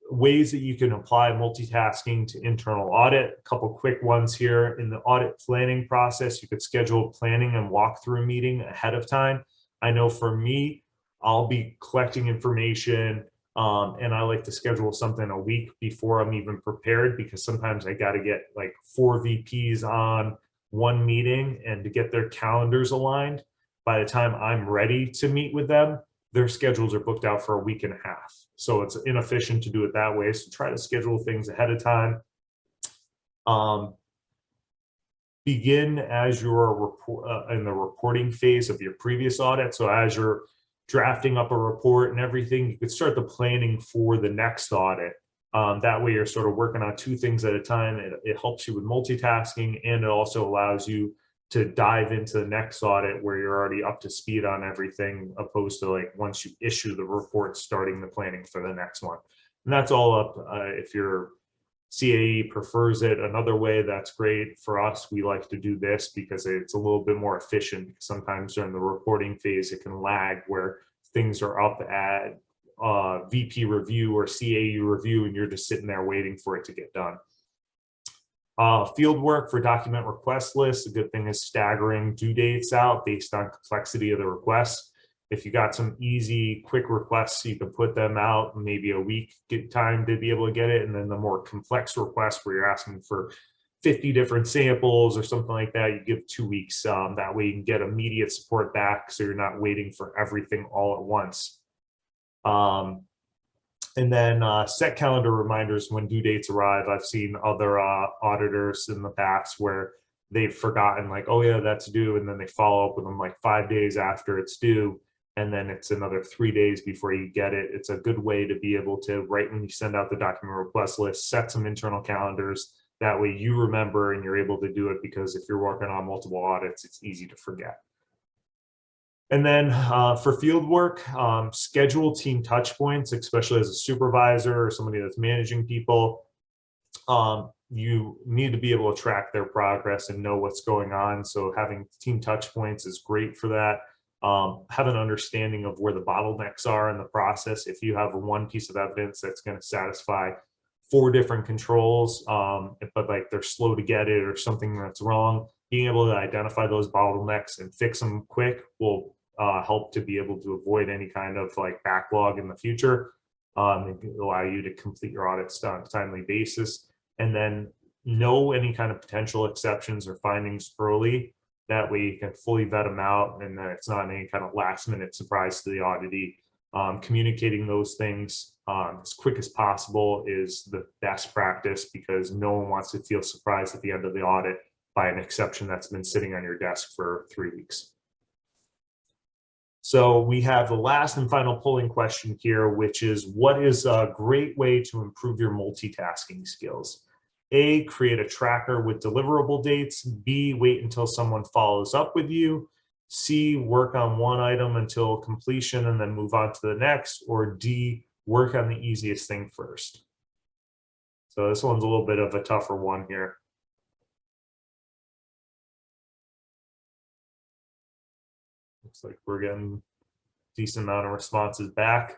Ways that you can apply multitasking to internal audit. A couple quick ones here. In the audit planning process, you could schedule a planning and walkthrough meeting ahead of time. I know for me, I'll be collecting information, and I like to schedule something a week before I'm even prepared, because sometimes I got to get like 4 VPs on one meeting, and to get their calendars aligned, by the time I'm ready to meet with them, their schedules are booked out for a week and a half. So it's inefficient to do it that way. So try to schedule things ahead of time. Begin as you're in the reporting phase of your previous audit. So as you're drafting up a report and everything, you could start the planning for the next audit. That way you're sort of working on 2 things at a time. It helps you with multitasking, and it also allows you to dive into the next audit where you're already up to speed on everything, opposed to like once you issue the report, starting the planning for the next one. And that's all up if your CAE prefers it another way, that's great. For us, we like to do this because it's a little bit more efficient. Sometimes during the reporting phase, it can lag where things are up at VP review or CAE review, and you're just sitting there waiting for it to get done. Field work for document request lists. A good thing is staggering due dates out based on complexity of the requests. If you got some easy, quick requests, you can put them out maybe a week time to be able to get it. And then the more complex requests where you're asking for 50 different samples or something like that, you give 2 weeks. That way you can get immediate support back, so you're not waiting for everything all at once. And then set calendar reminders when due dates arrive. I've seen other auditors in the past where they've forgotten, like, oh yeah, that's due, and then they follow up with them like 5 days after it's due, and then it's another 3 days before you get it. It's a good way to be able to, right when you send out the document request list, set some internal calendars. That way you remember and you're able to do it, because if you're working on multiple audits, it's easy to forget. And then for field work, schedule team touch points, especially as a supervisor or somebody that's managing people. You need to be able to track their progress and know what's going on. So having team touch points is great for that. Have an understanding of where the bottlenecks are in the process. If you have one piece of evidence that's going to satisfy 4 different controls, but like they're slow to get it or something that's wrong, being able to identify those bottlenecks and fix them quick will help to be able to avoid any kind of like backlog in the future, and allow you to complete your audits on a timely basis. And then know any kind of potential exceptions or findings early. That way you can fully vet them out, and then it's not any kind of last minute surprise to the auditee. Communicating those things as quick as possible is the best practice, because no one wants to feel surprised at the end of the audit by an exception that's been sitting on your desk for 3 weeks. So we have the last and final polling question here, which is, what is a great way to improve your multitasking skills? A, create a tracker with deliverable dates. B, wait until someone follows up with you. C, work on one item until completion and then move on to the next. Or D, work on the easiest thing first. So this one's a little bit of a tougher one here. Looks like we're getting a decent amount of responses back.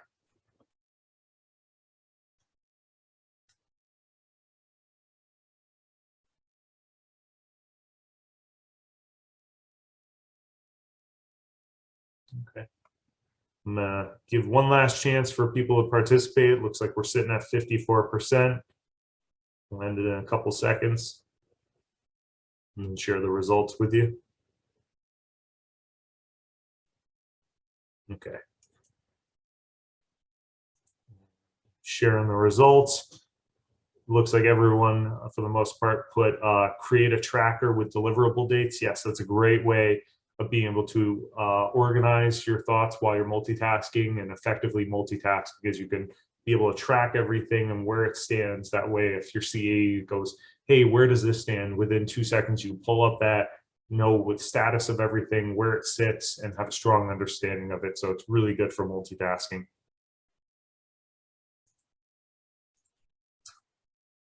Okay. I'm gonna give one last chance for people to participate. It looks like we're sitting at 54%. We'll end it in a couple seconds and share the results with you. Okay. Sharing the results. Looks like everyone, for the most part, put create a tracker with deliverable dates. Yes, that's a great way of being able to organize your thoughts while you're multitasking and effectively multitask, because you can be able to track everything and where it stands. That way, if your CAE goes, hey, where does this stand? Within 2 seconds, you pull up that, know what status of everything, where it sits, and have a strong understanding of it. So it's really good for multitasking.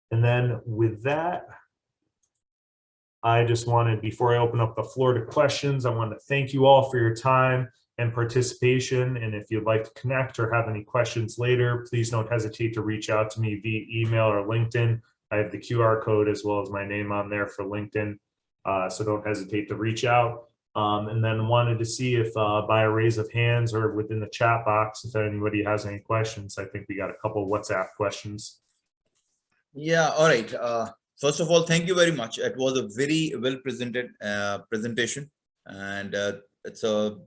And then with that, I just wanted, before I open up the floor to questions, I want to thank you all for your time and participation. And if you'd like to connect or have any questions later, please don't hesitate to reach out to me via email or LinkedIn. I have the QR code as well as my name on there for LinkedIn. So don't hesitate to reach out. And then wanted to see if by a raise of hands or within the chat box, if anybody has any questions. I think we got a couple of WhatsApp questions. Yeah, all right. First of all, thank you very much. It was a very well presented presentation, and it's a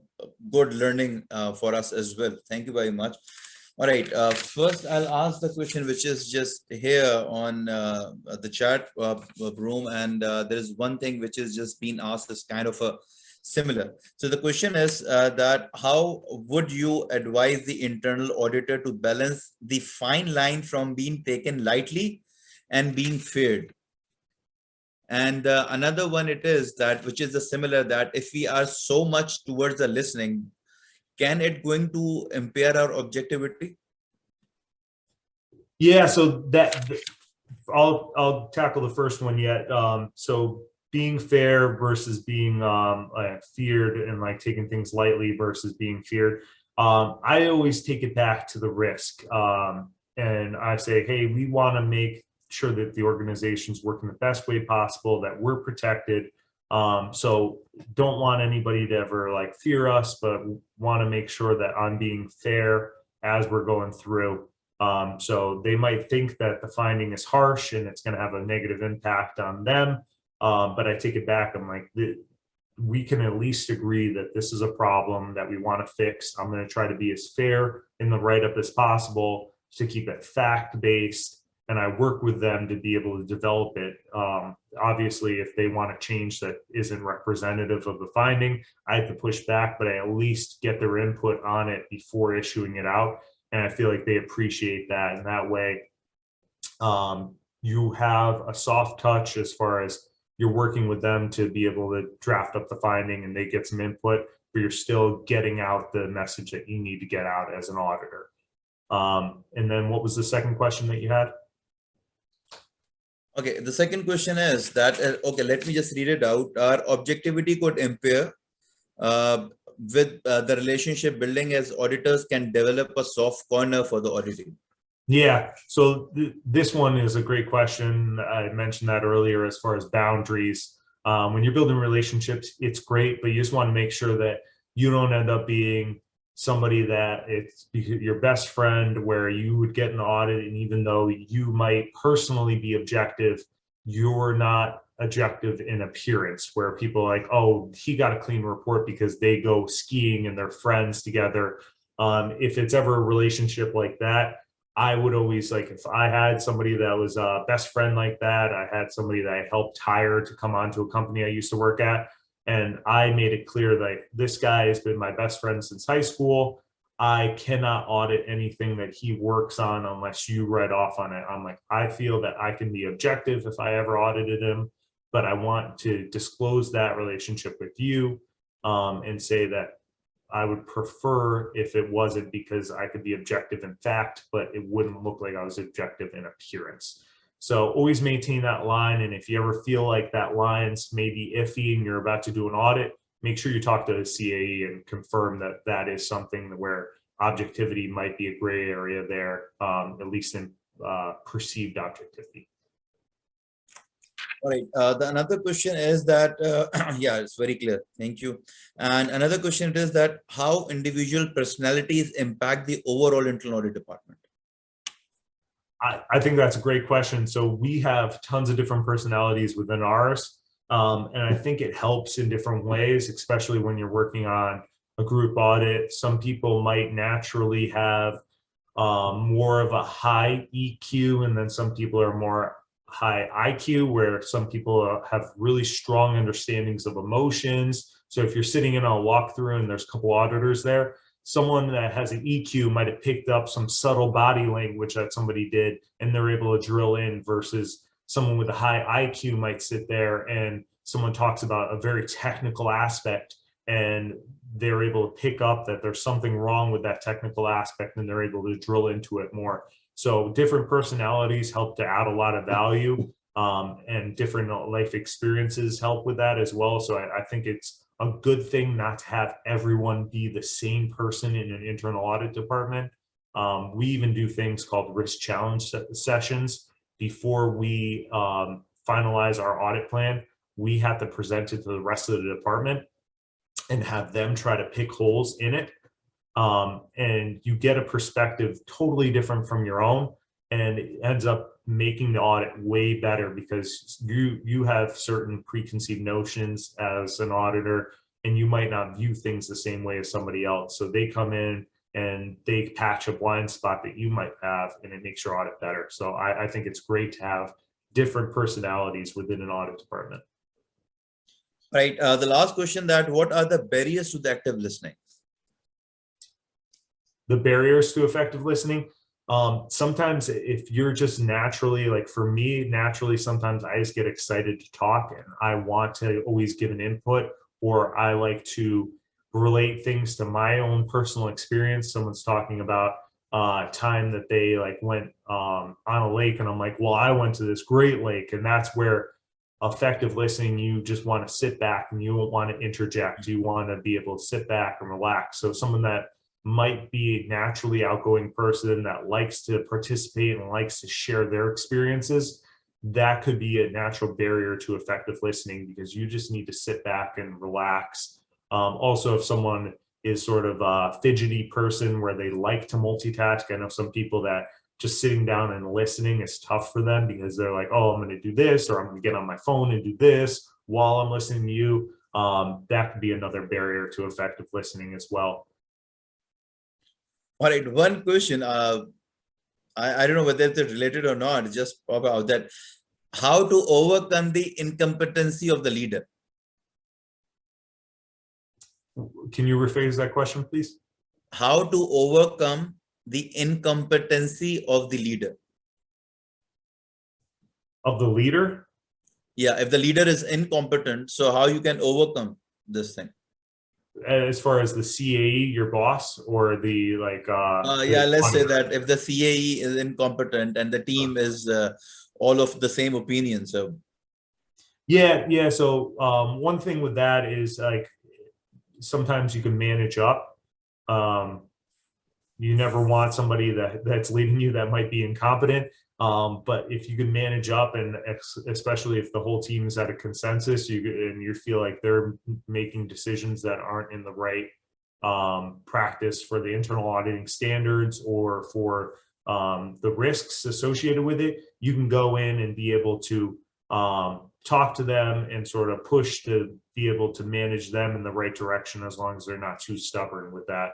good learning for us as well. Thank you very much. All right. First, I'll ask the question which is just here on the chat room, and there is one thing which is just being asked is kind of a similar. So the question is that how would you advise the internal auditor to balance the fine line from being taken lightly and being feared? And another one it is that, which is a similar, that if we are so much towards the listening, can it going to impair our objectivity? Yeah, so that I'll tackle the first one yet. So being fair versus being feared, and like taking things lightly versus being feared. I always take it back to the risk. And I say, hey, we want to make sure that the organization's working the best way possible, that we're protected. So don't want anybody to ever like fear us, but want to make sure that I'm being fair as we're going through. So they might think that the finding is harsh and it's going to have a negative impact on them. But I take it back. I'm like, we can at least agree that this is a problem that we want to fix. I'm going to try to be as fair in the write-up as possible to keep it fact-based. And I work with them to be able to develop it. Obviously, if they want to change that isn't representative of the finding, I have to push back, but I at least get their input on it before issuing it out. And I feel like they appreciate that. And that way, you have a soft touch as far as you're working with them to be able to draft up the finding and they get some input, but you're still getting out the message that you need to get out as an auditor. And then what was the second question that you had? Okay, the second question is that, okay, let me just read it out. Our objectivity could impair with the relationship building, as auditors can develop a soft corner for the auditing. Yeah, so this one is a great question. I mentioned that earlier as far as boundaries. When you're building relationships, it's great, but you just want to make sure that you don't end up being somebody that it's your best friend where you would get an audit, and even though you might personally be objective, you're not objective in appearance, where people are like, oh, he got a clean report because they go skiing and they're friends together. If it's ever a relationship like that, I would always, like, if I had somebody that was a best friend like that, I had somebody that I helped hire to come onto a company I used to work at, and I made it clear that this guy has been my best friend since high school. I cannot audit anything that he works on unless you write off on it. I'm like, I feel that I can be objective if I ever audited him, but I want to disclose that relationship with you and say that I would prefer if it wasn't, because I could be objective in fact, but it wouldn't look like I was objective in appearance. So always maintain that line. And if you ever feel like that line's maybe iffy and you're about to do an audit, make sure you talk to the CAE and confirm that that is something where objectivity might be a gray area there, at least in perceived objectivity. All right. Another question is that, yeah, it's very clear. Thank you. And another question is that how individual personalities impact the overall internal audit department? I think that's a great question. So we have tons of different personalities within ours. And I think it helps in different ways, especially when you're working on a group audit. Some people might naturally have more of a high EQ, and then some people are more high IQ, where some people have really strong understandings of emotions. So if you're sitting in a walkthrough and there's a couple auditors there, someone that has an EQ might have picked up some subtle body language that somebody did, and they're able to drill in, versus someone with a high IQ might sit there and someone talks about a very technical aspect, and they're able to pick up that there's something wrong with that technical aspect, and they're able to drill into it more. So different personalities help to add a lot of value, and different life experiences help with that as well. So I think it's a good thing not to have everyone be the same person in an internal audit department. We even do things called risk challenge sessions before we finalize our audit plan. We have to present it to the rest of the department and have them try to pick holes in it. And you get a perspective totally different from your own, and it ends up making the audit way better, because you have certain preconceived notions as an auditor, and you might not view things the same way as somebody else. So they come in and they patch a blind spot that you might have, and it makes your audit better. So I think it's great to have different personalities within an audit department. Right. The last question, that what are the barriers to the active listening? The barriers to effective listening. Sometimes if you're just naturally, like for me, naturally, sometimes I just get excited to talk and I want to always give an input, or I like to relate things to my own personal experience. Someone's talking about time that they like went on a lake, and I'm like, well, I went to this great lake. And that's where effective listening, you just want to sit back and you don't want to interject. You want to be able to sit back and relax. So someone that might be a naturally outgoing person that likes to participate and likes to share their experiences, that could be a natural barrier to effective listening, because you just need to sit back and relax. Also, if someone is sort of a fidgety person where they like to multitask, I know some people that just sitting down and listening is tough for them, because they're like, oh, I'm going to do this, or I'm going to get on my phone and do this while I'm listening to you. That could be another barrier to effective listening as well. All right, one question. I don't know whether it's related or not, just pop out that how to overcome the incompetency of the leader. Can you rephrase that question, please? How to overcome the incompetency of the leader. Of the leader? Yeah, if the leader is incompetent, so how you can overcome this thing? As far as the CAE, your boss, or the like? Yeah, let's say that if the CAE is incompetent and the team is all of the same opinion, so. Yeah. So one thing with that is like sometimes you can manage up. You never want somebody that's leading you that might be incompetent. But if you can manage up, and especially if the whole team is at a consensus, you feel like they're making decisions that aren't in the right practice for the internal auditing standards or for the risks associated with it, you can go in and be able to talk to them and sort of push to be able to manage them in the right direction, as long as they're not too stubborn with that.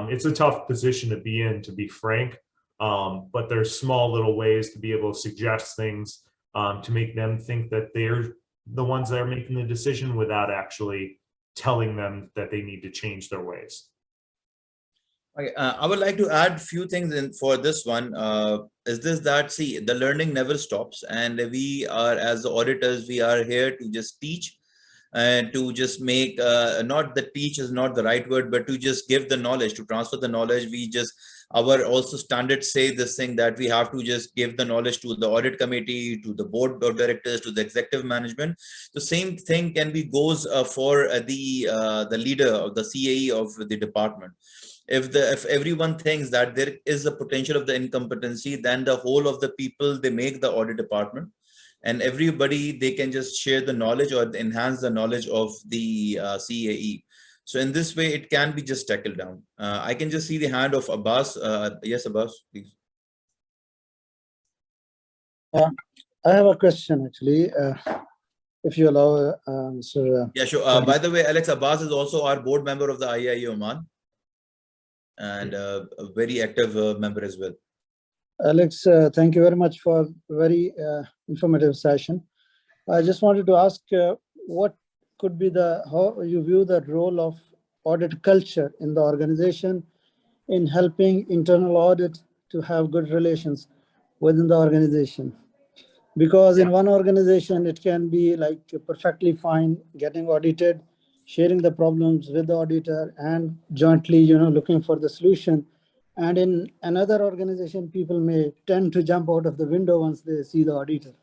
It's a tough position to be in, to be frank, but there's small little ways to be able to suggest things to make them think that they're the ones that are making the decision without actually telling them that they need to change their ways. Okay, I would like to add a few things in for this one. Is this that, see, the learning never stops, and we are, as the auditors, we are here to just teach and to just make, not the teach is not the right word, but to just give the knowledge, to transfer the knowledge. We just, our also standards say this thing that we have to just give the knowledge to the audit committee, to the board of directors, to the executive management. The same thing can be goes for the leader of the CAE of the department. If everyone thinks that there is a potential of the incompetency, then the whole of the people, they make the audit department, and everybody, they can just share the knowledge or enhance the knowledge of the CAE. So in this way, it can be just tackled down. I can just see the hand of Abbas. Yes, Abbas, please. I have a question, actually, if you allow, Mr. Yeah, sure. By the way, Alex, Abbas is also our board member of the IIA Oman, and a very active member as well. Alex, thank you very much for a very informative session. I just wanted to ask what could be how you view the role of audit culture in the organization in helping internal audit to have good relations within the organization? Because in one organization, it can be like perfectly fine getting audited, sharing the problems with the auditor and jointly, looking for the solution. And in another organization, people may tend to jump out of the window once they see the auditor.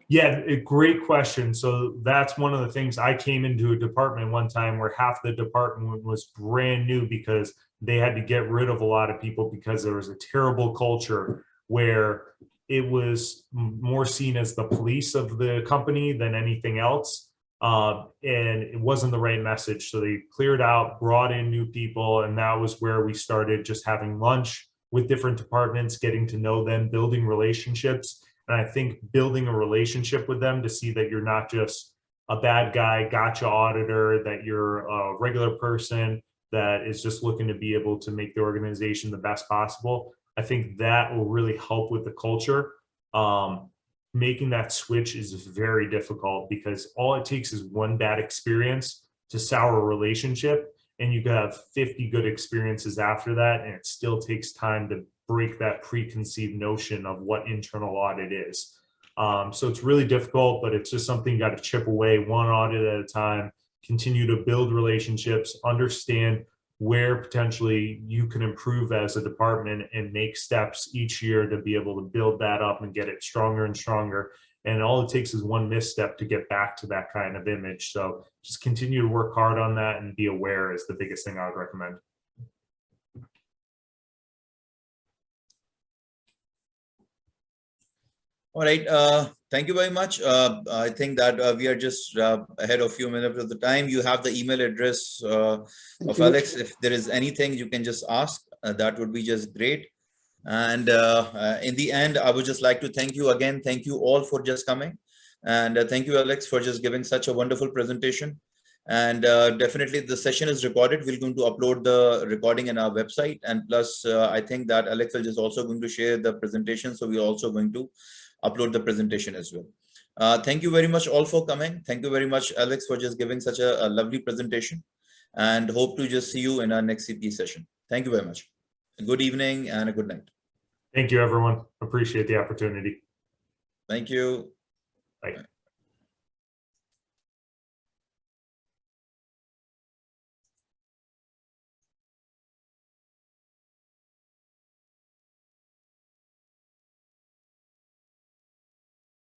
Yeah, a great question. So that's one of the things. I came into a department one time where half the department was brand new because they had to get rid of a lot of people because there was a terrible culture where it was more seen as the police of the company than anything else. And it wasn't the right message. So they cleared out, brought in new people, and that was where we started just having lunch with different departments, getting to know them, building relationships. And I think building a relationship with them to see that you're not just a bad guy, gotcha auditor, that you're a regular person that is just looking to be able to make the organization the best possible. I think that will really help with the culture. Making that switch is very difficult because all it takes is one bad experience to sour a relationship, and you could have 50 good experiences after that, and it still takes time to break that preconceived notion of what internal audit is. So it's really difficult, but it's just something you got to chip away one audit at a time, continue to build relationships, understand where potentially you can improve as a department and make steps each year to be able to build that up and get it stronger and stronger. And all it takes is one misstep to get back to that kind of image. So just continue to work hard on that and be aware is the biggest thing I would recommend. All right. Thank you very much. I think that we are just ahead of a few minutes of the time. You have the email address of Alex. If there is anything you can just ask, that would be just great. And in the end, I would just like to thank you again. Thank you all for just coming. And thank you, Alex, for just giving such a wonderful presentation. And definitely the session is recorded. We're going to upload the recording in our website. And plus, I think that Alex is also going to share the presentation. So we're also going to upload the presentation as well. Thank you very much all for coming. Thank you very much, Alex, for just giving such a lovely presentation, and hope to just see you in our next CP session. Thank you very much. A good evening and a good night. Thank you, everyone. Appreciate the opportunity. Thank you. Bye.